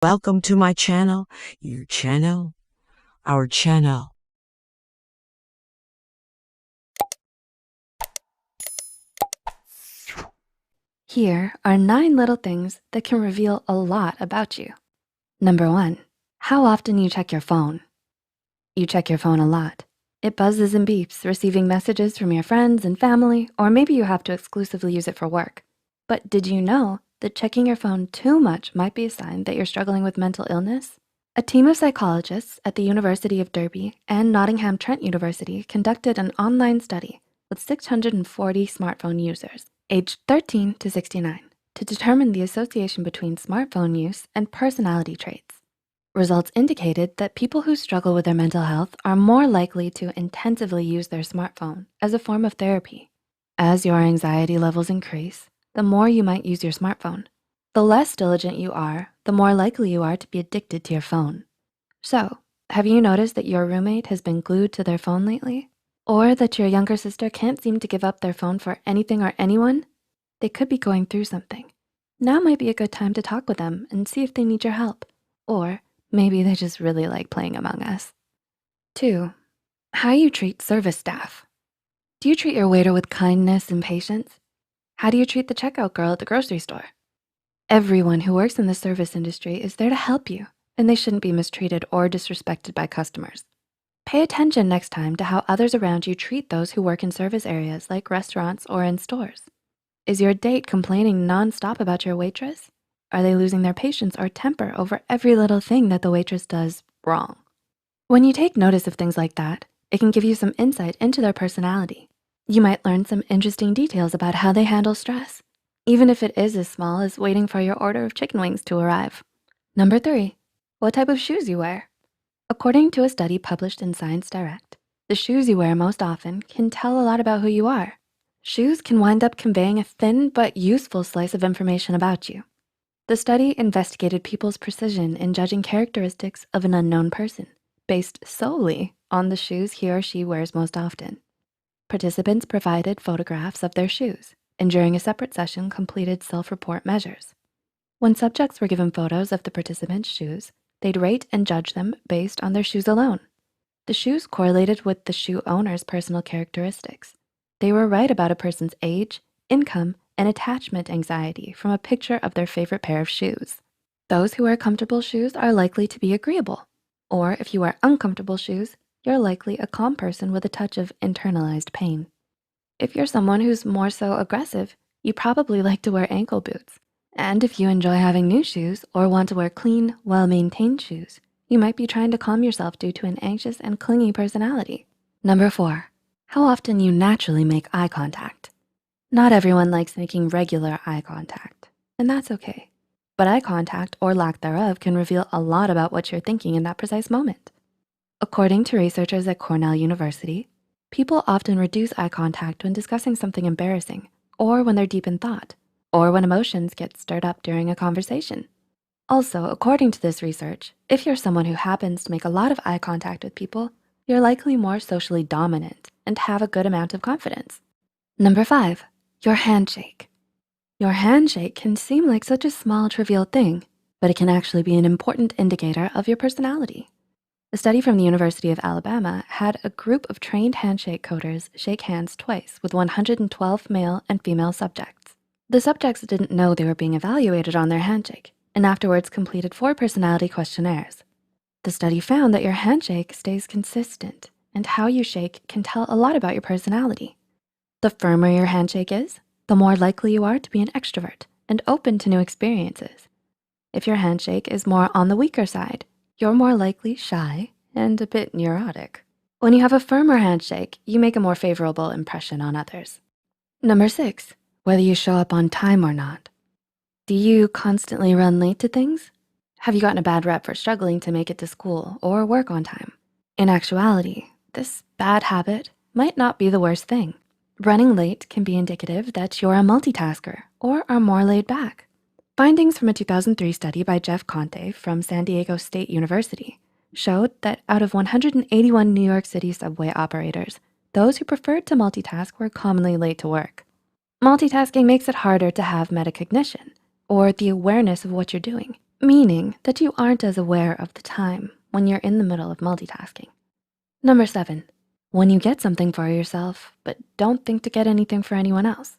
Welcome to my channel, your channel, our channel. Here are 9 little things that can reveal a lot about you. Number 1, how often you check your phone. You check your phone a lot. It buzzes and beeps, receiving messages from your friends and family, or maybe you have to exclusively use it for work. But did you know that checking your phone too much might be a sign that you're struggling with mental illness? A team of psychologists at the University of Derby and Nottingham Trent University conducted an online study with 640 smartphone users aged 13 to 69 to determine the association between smartphone use and personality traits. Results indicated that people who struggle with their mental health are more likely to intensively use their smartphone as a form of therapy. As your anxiety levels increase, the more you might use your smartphone. The less diligent you are, the more likely you are to be addicted to your phone. So, have you noticed that your roommate has been glued to their phone lately? Or that your younger sister can't seem to give up their phone for anything or anyone? They could be going through something. Now might be a good time to talk with them and see if they need your help. Or maybe they just really like playing Among Us. 2, how you treat service staff. Do you treat your waiter with kindness and patience? How do you treat the checkout girl at the grocery store? Everyone who works in the service industry is there to help you, and they shouldn't be mistreated or disrespected by customers. Pay attention next time to how others around you treat those who work in service areas like restaurants or in stores. Is your date complaining nonstop about your waitress? Are they losing their patience or temper over every little thing that the waitress does wrong? When you take notice of things like that, it can give you some insight into their personality. You might learn some interesting details about how they handle stress, even if it is as small as waiting for your order of chicken wings to arrive. Number 3, what type of shoes you wear. According to a study published in Science Direct, the shoes you wear most often can tell a lot about who you are. Shoes can wind up conveying a thin but useful slice of information about you. The study investigated people's precision in judging characteristics of an unknown person based solely on the shoes he or she wears most often. Participants provided photographs of their shoes and during a separate session completed self-report measures. When subjects were given photos of the participants' shoes, they'd rate and judge them based on their shoes alone. The shoes correlated with the shoe owner's personal characteristics. They were right about a person's age, income, and attachment anxiety from a picture of their favorite pair of shoes. Those who wear comfortable shoes are likely to be agreeable. Or if you wear uncomfortable shoes, you're likely a calm person with a touch of internalized pain. If you're someone who's more so aggressive, you probably like to wear ankle boots. And if you enjoy having new shoes or want to wear clean, well-maintained shoes, you might be trying to calm yourself due to an anxious and clingy personality. Number 4, how often you naturally make eye contact. Not everyone likes making regular eye contact, and that's okay. But eye contact or lack thereof can reveal a lot about what you're thinking in that precise moment. According to researchers at Cornell University, people often reduce eye contact when discussing something embarrassing, or when they're deep in thought, or when emotions get stirred up during a conversation. Also, according to this research, if you're someone who happens to make a lot of eye contact with people, you're likely more socially dominant and have a good amount of confidence. Number 5, your handshake. Your handshake can seem like such a small, trivial thing, but it can actually be an important indicator of your personality. A study from the University of Alabama had a group of trained handshake coders shake hands twice with 112 male and female subjects. The subjects didn't know they were being evaluated on their handshake and afterwards completed 4 personality questionnaires. The study found that your handshake stays consistent and how you shake can tell a lot about your personality. The firmer your handshake is, the more likely you are to be an extrovert and open to new experiences. If your handshake is more on the weaker side, you're more likely shy and a bit neurotic. When you have a firmer handshake, you make a more favorable impression on others. Number 6, whether you show up on time or not. Do you constantly run late to things? Have you gotten a bad rep for struggling to make it to school or work on time? In actuality, this bad habit might not be the worst thing. Running late can be indicative that you're a multitasker or are more laid back. Findings from a 2003 study by Jeff Conte from San Diego State University showed that out of 181 New York City subway operators, those who preferred to multitask were commonly late to work. Multitasking makes it harder to have metacognition, or the awareness of what you're doing, meaning that you aren't as aware of the time when you're in the middle of multitasking. Number 7, when you get something for yourself, but don't think to get anything for anyone else.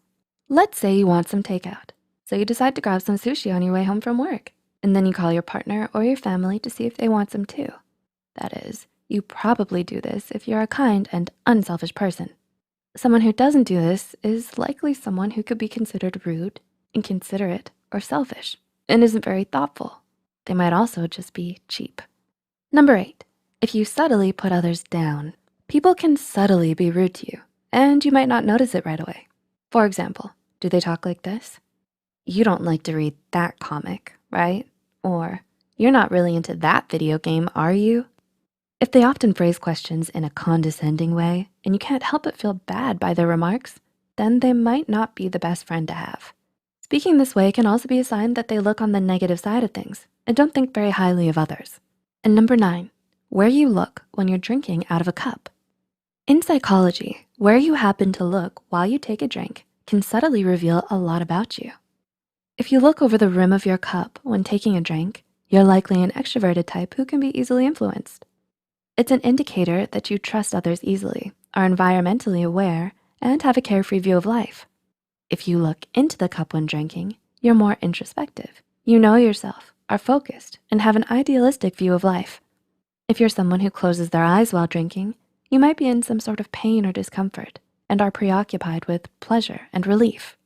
Let's say you want some takeout, so you decide to grab some sushi on your way home from work, and then you call your partner or your family to see if they want some too. That is, you probably do this if you're a kind and unselfish person. Someone who doesn't do this is likely someone who could be considered rude, inconsiderate, or selfish, and isn't very thoughtful. They might also just be cheap. Number 8, if you subtly put others down, people can subtly be rude to you, and you might not notice it right away. For example, do they talk like this? You don't like to read that comic, right? Or, you're not really into that video game, are you? If they often phrase questions in a condescending way and you can't help but feel bad by their remarks, then they might not be the best friend to have. Speaking this way can also be a sign that they look on the negative side of things and don't think very highly of others. And number 9, where you look when you're drinking out of a cup. In psychology, where you happen to look while you take a drink can subtly reveal a lot about you. If you look over the rim of your cup when taking a drink, you're likely an extroverted type who can be easily influenced. It's an indicator that you trust others easily, are environmentally aware, and have a carefree view of life. If you look into the cup when drinking, you're more introspective. You know yourself, are focused, and have an idealistic view of life. If you're someone who closes their eyes while drinking, you might be in some sort of pain or discomfort and are preoccupied with pleasure and relief.